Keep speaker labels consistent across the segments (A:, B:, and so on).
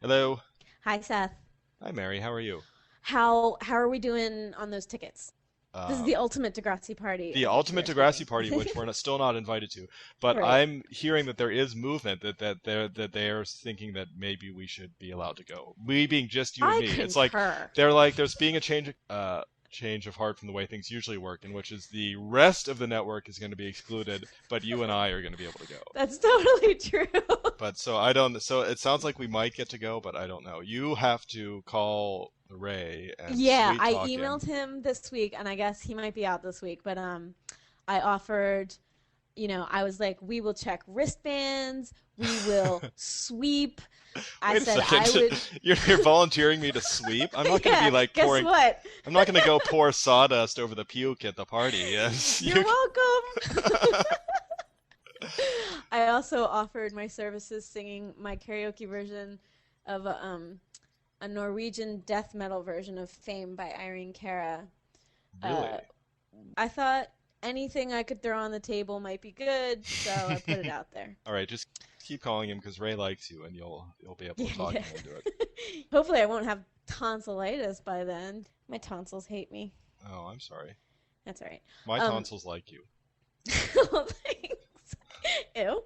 A: Hello.
B: Hi, Seth.
A: Hi, Mary. How are you?
B: How are we doing on those tickets? This is the
A: Um,
B: ultimate Degrassi party
A: the
B: of which we
A: ultimate
B: are
A: Degrassi
B: speaking.
A: party, which we're still not invited to, but
B: Right.
A: I'm hearing that there is movement that they're thinking that maybe we should be allowed to go. We being just you and
B: I
A: me. It's like
B: concur.
A: they're like there's being a change of heart from the way things usually work, in which is the rest of the network is going to be excluded, but you and I are going to be able to go.
B: That's totally true.
A: But so I don't. So it sounds like we might get to go, but I don't know. You have to call Ray and
B: Yeah,
A: sweet
B: I
A: talk him.
B: emailed him this week, and I guess he might be out this week, but I offered, I was like, we will check wristbands, we will sweep. I
A: Wait a
B: said I
A: second.
B: would.
A: You're volunteering me to sweep? I'm not going to be
B: Yeah,
A: like
B: guess
A: pouring.
B: what?
A: I'm not going to go pour sawdust over the puke at the party. Yes,
B: You're
A: you.
B: welcome. I also offered my services singing my karaoke version of a Norwegian death metal version of Fame by Irene Cara.
A: Really?
B: Uh, I thought anything I could throw on the table might be good, so I put it out there.
A: All right, just keep calling him because Ray likes you, and you'll be able
B: Yeah,
A: to talk
B: yeah.
A: him into it.
B: Hopefully, I won't have tonsillitis by then. My tonsils hate me.
A: Oh, I'm sorry.
B: That's all right.
A: My
B: Um,
A: tonsils like you.
B: well, thanks. Ew.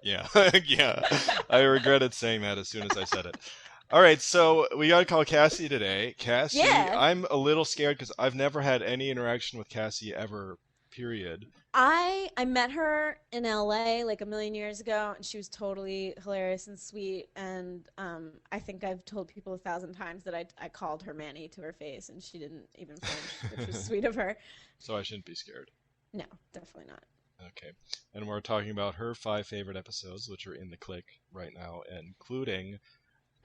A: Yeah, yeah. I regretted saying that as soon as I said it. All right, so we got to call Cassie today. Cassie,
B: Yeah.
A: I'm a little scared because I've never had any interaction with Cassie ever, period.
B: I met her in LA like a million years ago, and she was totally hilarious and sweet. And I think I've told people 1,000 times that I called her Manny to her face, and she didn't even flinch, which was sweet of her.
A: So I shouldn't be scared.
B: No, definitely not.
A: Okay. And we're talking about her 5 favorite episodes, which are in the click right now, including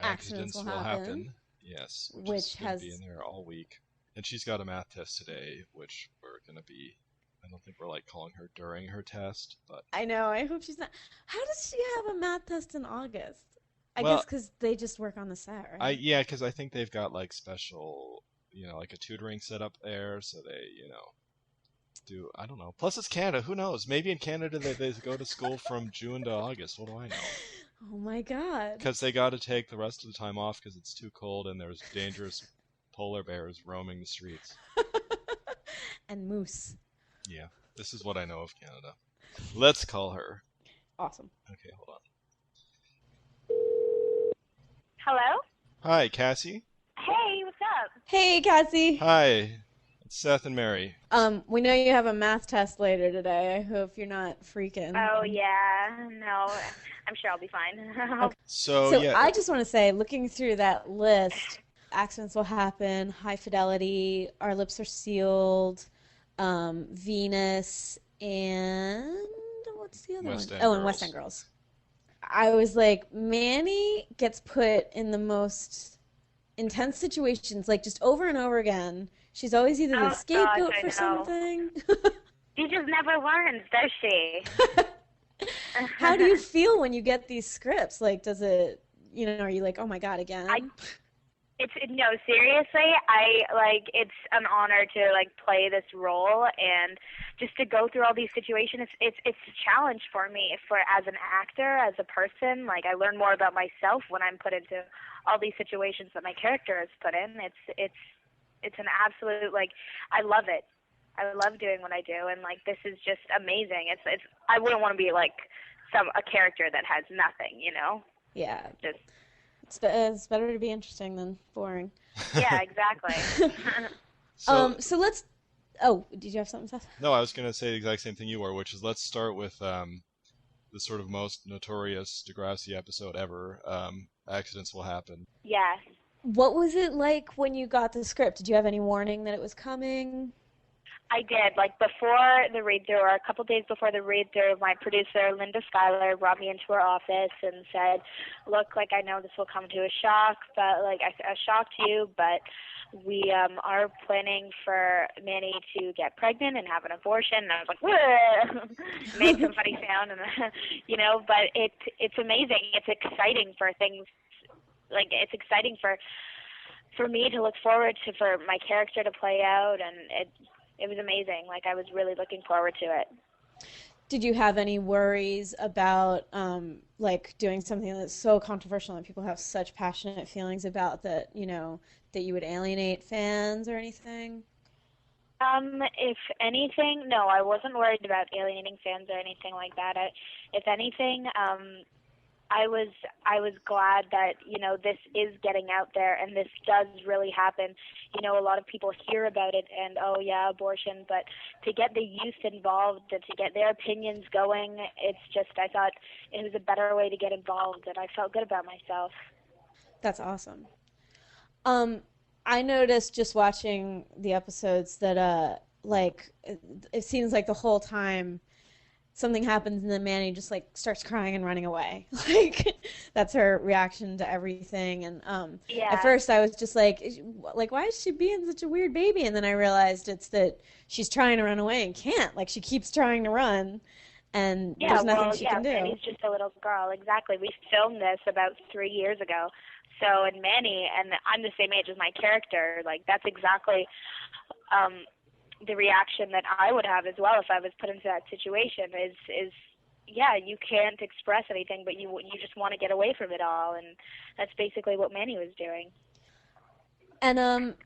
B: Accidents will
A: Accidents Will
B: happen,
A: Happen. Yes, which is
B: which
A: going to be in
B: has
A: there all week. And she's got a math test today, which we're going to be. I don't think we're like calling her during her test, but.
B: I know. I hope she's not. How does she have a math test in August? I guess
A: Well,
B: because they just work on the set, right?
A: yeah, because I think they've got like special, like a tutoring setup there, so they, do I don't know. Plus, it's Canada. Who knows? Maybe in Canada they go to school from June to August. What do I know?
B: Oh my God.
A: Because they got to take the rest of the time off because it's too cold and there's dangerous polar bears roaming the streets.
B: And Moose.
A: Yeah, this is what I know of Canada. Let's call her.
B: Awesome.
A: Okay, hold on.
C: Hello?
A: Hi, Cassie.
C: Hey, what's up?
B: Hey, Cassie.
A: Hi, it's Seth and Mary.
B: We know you have a math test later today. I hope you're not freaking.
C: Oh, yeah. No, I'm sure I'll be fine.
B: Okay.
A: So
B: So
A: yeah,
B: I just want to say, looking through that list, accidents will happen, high fidelity, our lips are sealed, Venus, and what's the other one?
A: West End
B: Oh, and West
A: Girls.
B: End Girls. I was like, Manny gets put in the most intense situations, like just over and over again. She's always either the
C: Oh, gosh,
B: scapegoat
C: I
B: for
C: know.
B: something.
C: She just never learns, does she?
B: How do you feel when you get these scripts? Like, does it, are you like, oh my God,
C: I
B: again?
C: no, seriously, it's an honor to play this role and just to go through all these situations. It's a challenge for me for as an actor, as a person. Like, I learn more about myself when I'm put into all these situations that my character is put in. It's an absolute, I love it. I love doing what I do, and this is just amazing. It's I wouldn't want to be a character that has nothing.
B: Yeah,
C: Just
B: it's better to be interesting than boring.
C: yeah, exactly.
A: So
B: So let's. Oh, did you have something, Seth?
A: no, I was gonna say the exact same thing you were, which is let's start with the sort of most notorious Degrassi episode ever. Accidents Will Happen.
C: Yes.
B: What was it like when you got the script? Did you have any warning that it was coming?
C: I did. Before the read-through, or a couple days before the read-through, my producer, Linda Schuyler, brought me into her office and said, look, I know this will come to a shock, but, a shock to you, but we are planning for Manny to get pregnant and have an abortion. And I was like, whoa! Made some funny sound, and, but it's amazing. It's exciting for things, it's exciting for me to look forward to, for my character to play out, and it was amazing. I was really looking forward to it.
B: Did you have any worries about like doing something that's so controversial and people have such passionate feelings about that, that you would alienate fans or anything?
C: If anything, no, I wasn't worried about alienating fans or anything like that. If anything, I was glad that, this is getting out there and this does really happen. A lot of people hear about it and, oh yeah, abortion, but to get the youth involved and to get their opinions going, it's just, I thought it was a better way to get involved and I felt good about myself.
B: That's awesome. I noticed just watching the episodes that like it seems like the whole time something happens and then Manny just like starts crying and running away. Like that's her reaction to everything. And
C: Yeah.
B: at first I was just like why is she being such a weird baby? And then I realized it's that she's trying to run away and can't. Like she keeps trying to run and there's nothing she can do.
C: Manny's just a little girl. Exactly. We filmed this about 3 years ago. So, and Manny, and I'm the same age as my character, like that's exactly the reaction that I would have as well if I was put into that situation is yeah, you can't express anything, but you just want to get away from it all, and that's basically what Manny was doing.
B: And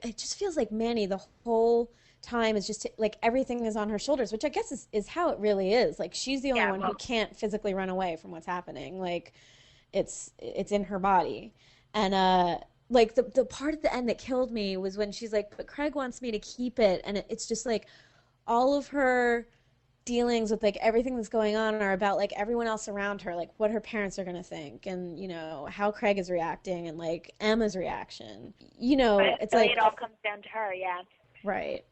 B: it just feels like Manny the whole time is just like everything is on her shoulders, which I guess is how it really is. Like she's the only one who can't physically run away from what's happening. Like it's in her body. And like the part at the end that killed me was when she's like, but Craig wants me to keep it, and it's just like all of her dealings with like everything that's going on are about like everyone else around her, like what her parents are going to think, and how Craig is reacting, and like Emma's reaction.
C: But
B: it's like
C: it all comes down to her. Yeah,
B: right.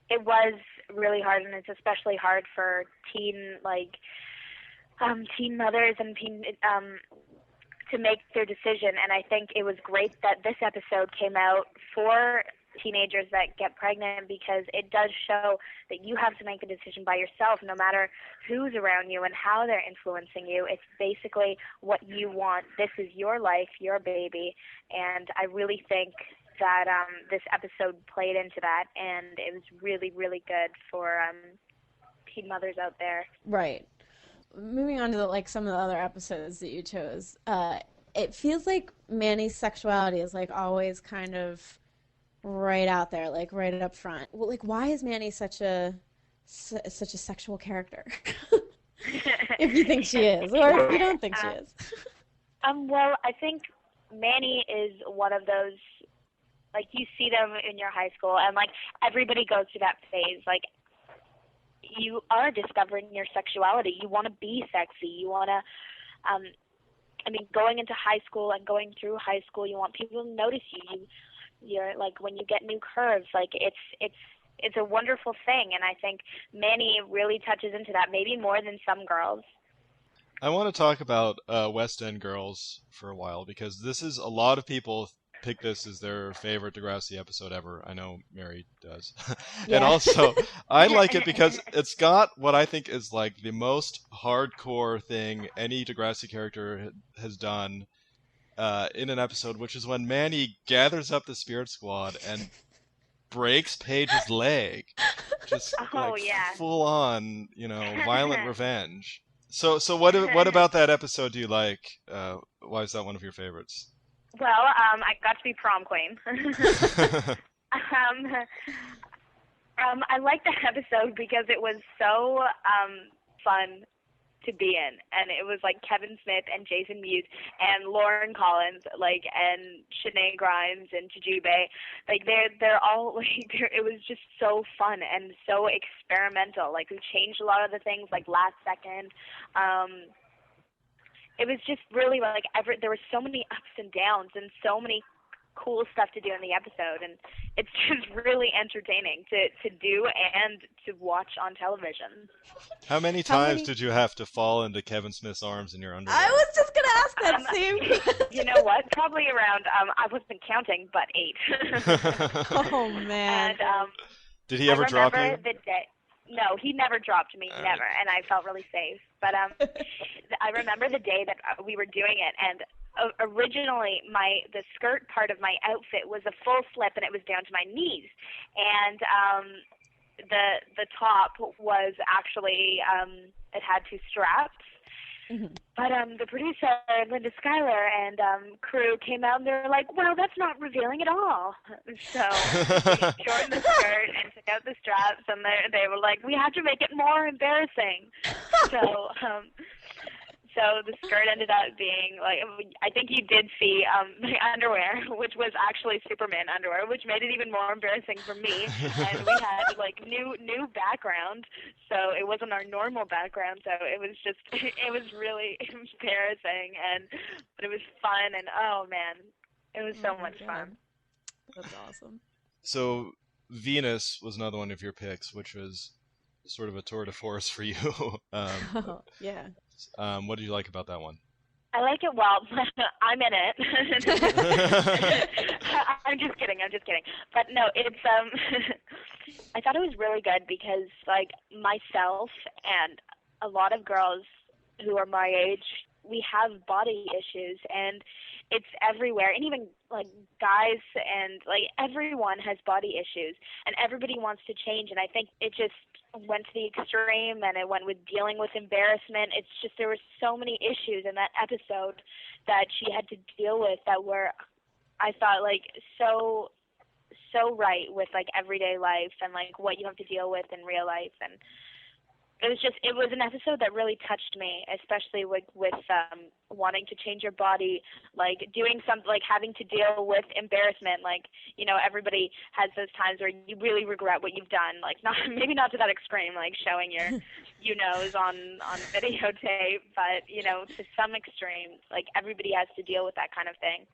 C: It was really hard, and it's especially hard for teen mothers and teen to make their decision. And I think it was great that this episode came out for teenagers that get pregnant, because it does show that you have to make a decision by yourself, no matter who's around you and how they're influencing you. It's basically what you want. This is your life, your baby, and I really think that this episode played into that, and it was really, really good for teen mothers out there.
B: Right. Moving on to some of the other episodes that you chose, it feels like Manny's sexuality is like always kind of right out there, like right up front. Well, like why is Manny such a sexual character? If you think she is, or if you don't think she is.
C: Well, I think Manny is one of those, like you see them in your high school, and like everybody goes through that phase, like you are discovering your sexuality. You want to be sexy. You want to, going into high school and going through high school, you want people to notice you. You're like, when you get new curves, like it's a wonderful thing. And I think Manny really touches into that, maybe more than some girls.
A: I want to talk about West End Girls for a while, because this is, a lot of people pick this as their favorite Degrassi episode ever. I know Mary does.
B: Yeah.
A: And also, I like it because it's got what I think is like the most hardcore thing any Degrassi character has done in an episode, which is when Manny gathers up the Spirit Squad and breaks Paige's leg. Just full on, violent revenge. So what about that episode do you like? Why is that one of your favorites?
C: Well, I got to be prom queen. I liked that episode because it was so fun to be in, and it was like Kevin Smith and Jason Mewes and Lauren Collins, and Shanae Grimes and Jujube, they're all it was just so fun and so experimental. Like we changed a lot of the things last second. It was just really there were so many ups and downs and so many cool stuff to do in the episode, and it's just really entertaining to do and to watch on television.
A: How many times did you have to fall into Kevin Smith's arms in your underwear?
B: I was just gonna ask that same question.
C: You know what? Probably around I wasn't counting, but 8.
B: Oh man.
C: And
A: did he ever drop you?
C: No, he never dropped me, never, and I felt really safe. But I remember the day that we were doing it, and originally the skirt part of my outfit was a full slip, and it was down to my knees. And the top was actually it had 2 straps.
B: Mhm.
C: But the producer, Linda Schuyler, and crew came out and they were like, well, that's not revealing at all. So we shortened the skirt and took out the straps, and they were like, we have to make it more embarrassing. So so the skirt ended up being like, I think you did see my underwear, which was actually Superman underwear, which made it even more embarrassing for me. And we had like new background, so it wasn't our normal background. So it was really embarrassing, but it was fun, and oh man, it was so much fun.
B: That's awesome.
A: So Venus was another one of your picks, which was sort of a tour de force for you.
B: Yeah.
A: What did you like about that one?
C: I like it. Well, I'm in it. I'm just kidding. But no, it's I thought it was really good because like myself and a lot of girls who are my age, we have body issues, and it's everywhere. And even like guys and like everyone has body issues, and everybody wants to change. And I think it just went to the extreme, and it went with dealing with embarrassment. It's just there were so many issues in that episode that she had to deal with that were, I thought, like so right with like everyday life and like what you have to deal with in real life. And it was an episode that really touched me, especially with wanting to change your body, like doing something, like having to deal with embarrassment. Like, you know, everybody has those times where you really regret what you've done, like maybe not to that extreme, like showing your nose on videotape, but you know, to some extreme, like everybody has to deal with that kind of thing.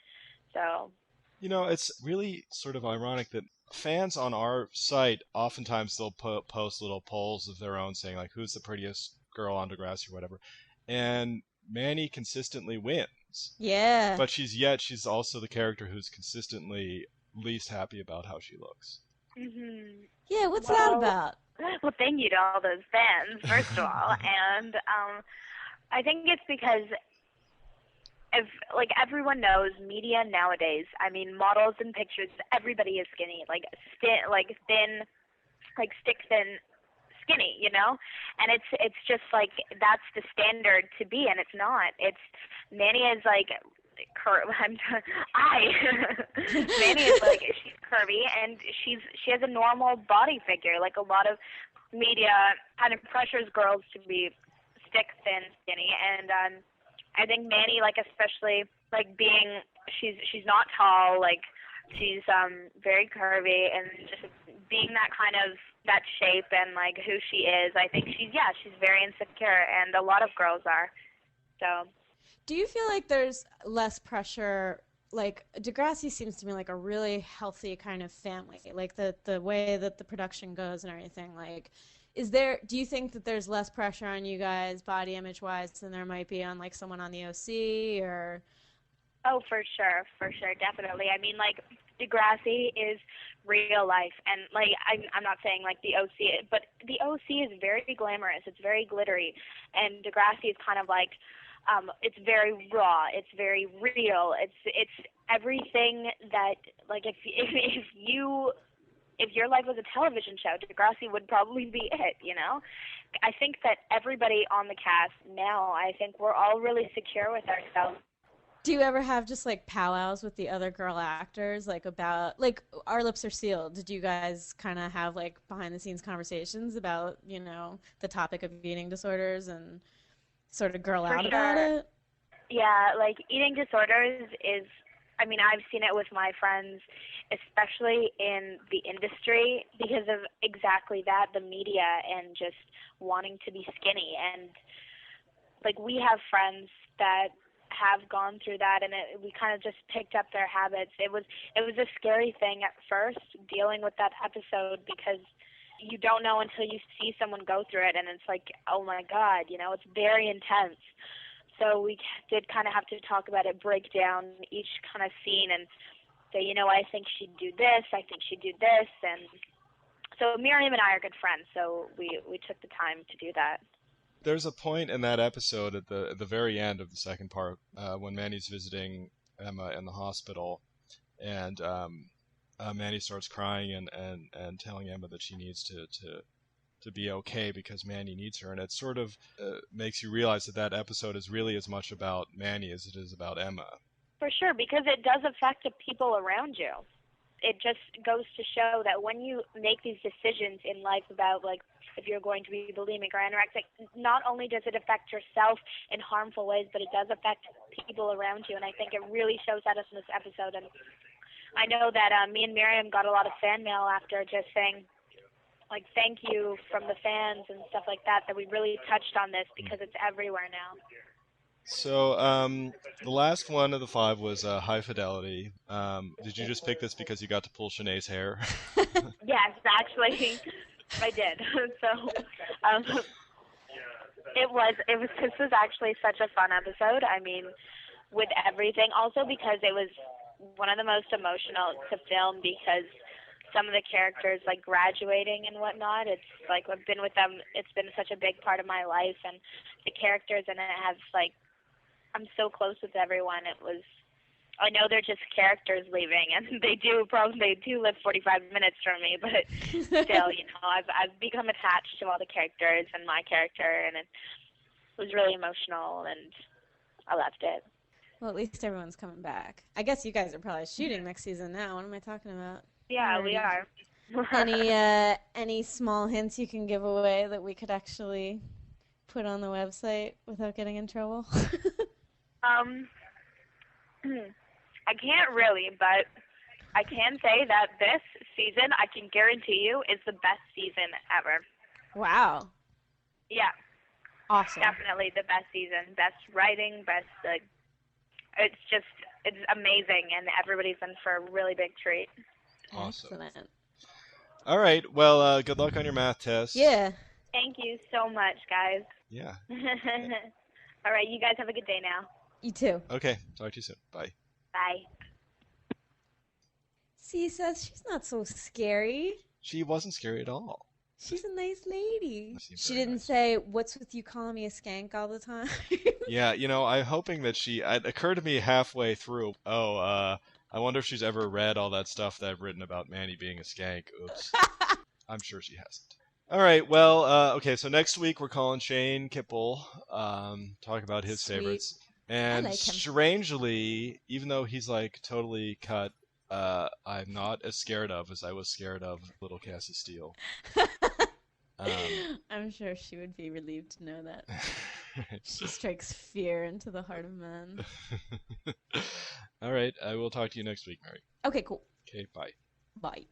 C: So,
A: you know, it's really sort of ironic that fans on our site, oftentimes they'll post little polls of their own saying, like, who's the prettiest girl on Degrassi or whatever. And Manny consistently wins.
B: Yeah.
A: But she's also the character who's consistently least happy about how she looks.
C: Mm-hmm.
B: Yeah, what's that about?
C: Well, thank you to all those fans, first of all. And I think it's because if like everyone knows media nowadays, I mean models and pictures, everybody is skinny, like thin, like stick thin, skinny, you know? And it's just like that's the standard to be, and it's not. It's Manny is like Manny is like she's curvy and she has a normal body figure. Like a lot of media kind of pressures girls to be stick thin, skinny, and I think Manny, like especially like being she's not tall, like she's very curvy, and just being that kind of that shape and like who she is, I think she's very insecure, and a lot of girls are. So
B: do you feel like there's less pressure? Like Degrassi seems to me like a really healthy kind of family, like the way that the production goes and everything. Like, do you think that there's less pressure on you guys body image wise than there might be on like someone on the OC or?
C: Oh, for sure, definitely. I mean, like Degrassi is real life, and like I'm not saying like the OC, but the OC is very glamorous. It's very glittery, and Degrassi is kind of like it's very raw. It's very real. It's everything that like if your life was a television show, Degrassi would probably be it, you know? I think that everybody on the cast now, I think we're all really secure with ourselves.
B: Do you ever have just like powwows with the other girl actors, like about, like Our Lips Are Sealed? Did you guys kind of have like behind the scenes conversations about, you know, the topic of eating disorders and sort of girl out about it?
C: Yeah, like eating disorders is, I mean, I've seen it with my friends, especially in the industry, because of exactly that, the media and just wanting to be skinny. And like we have friends that have gone through that, and we kind of just picked up their habits. It was a scary thing at first dealing with that episode, because you don't know until you see someone go through it, and it's like, oh my God, you know, it's very intense. So we did kind of have to talk about it, break down each kind of scene and say, you know, I think she'd do this, I think she'd do this. And so Miriam and I are good friends, so we took the time to do that.
A: There's a point in that episode at the very end of the second part when Manny's visiting Emma in the hospital, and Manny starts crying and telling Emma that she needs to be okay because Manny needs her, and it sort of makes you realize that episode is really as much about Manny as it is about Emma.
C: For sure, because it does affect the people around you. It just goes to show that when you make these decisions in life about, like, if you're going to be bulimic or anorexic, not only does it affect yourself in harmful ways, but it does affect people around you, and I think it really shows that in this episode. And I know that me and Miriam got a lot of fan mail after, just saying, like, thank you from the fans and stuff like that we really touched on this because it's everywhere now.
A: So, the last one of the 5 was High Fidelity. Did you just pick this because you got to pull Shanae's hair?
C: Yes, actually, I did. So, this was actually such a fun episode. I mean, with everything. Also because it was one of the most emotional to film because some of the characters, like, graduating and whatnot, it's like I've been with them. It's been such a big part of my life, and the characters in it have, like, I'm so close with everyone. I know they're just characters leaving, and they do live 45 minutes from me, but still, I've become attached to all the characters and my character, and it was really emotional, and I loved it.
B: Well, at least everyone's coming back. I guess you guys are probably shooting next season now. What am I talking about?
C: Yeah, we are.
B: Any small hints you can give away that we could actually put on the website without getting in trouble?
C: I can't really, but I can say that this season, I can guarantee you, is the best season ever.
B: Wow.
C: Yeah.
B: Awesome.
C: Definitely the best season. Best writing, it's amazing, and everybody's in for a really big treat.
A: Awesome.
B: Excellent.
A: All right. Well, good luck on your math test.
B: Yeah.
C: Thank you so much, guys.
A: Yeah.
C: All right, you guys have a good day now.
B: You too.
A: Okay. Talk to you soon. Bye.
C: Bye.
B: See, Seth, she's not so scary.
A: She wasn't scary at all.
B: She's a nice lady. She
A: very
B: didn't
A: nice.
B: say, "What's with you calling me a skank all the time?"
A: Yeah, I'm hoping that it occurred to me halfway through, I wonder if she's ever read all that stuff that I've written about Manny being a skank. Oops. I'm sure she hasn't. All right, well, okay, so next week we're calling Shane Kipple, talk about his
B: Sweet.
A: favorites. And
B: like him.
A: strangely, even though he's, like, totally cut, I'm not as scared of as I was scared of little Cassie Steele.
B: I'm sure she would be relieved to know that. She strikes fear into the heart of men.
A: All right, I will talk to you next week, Mary.
B: Okay, cool.
A: Okay, bye.
B: Bye.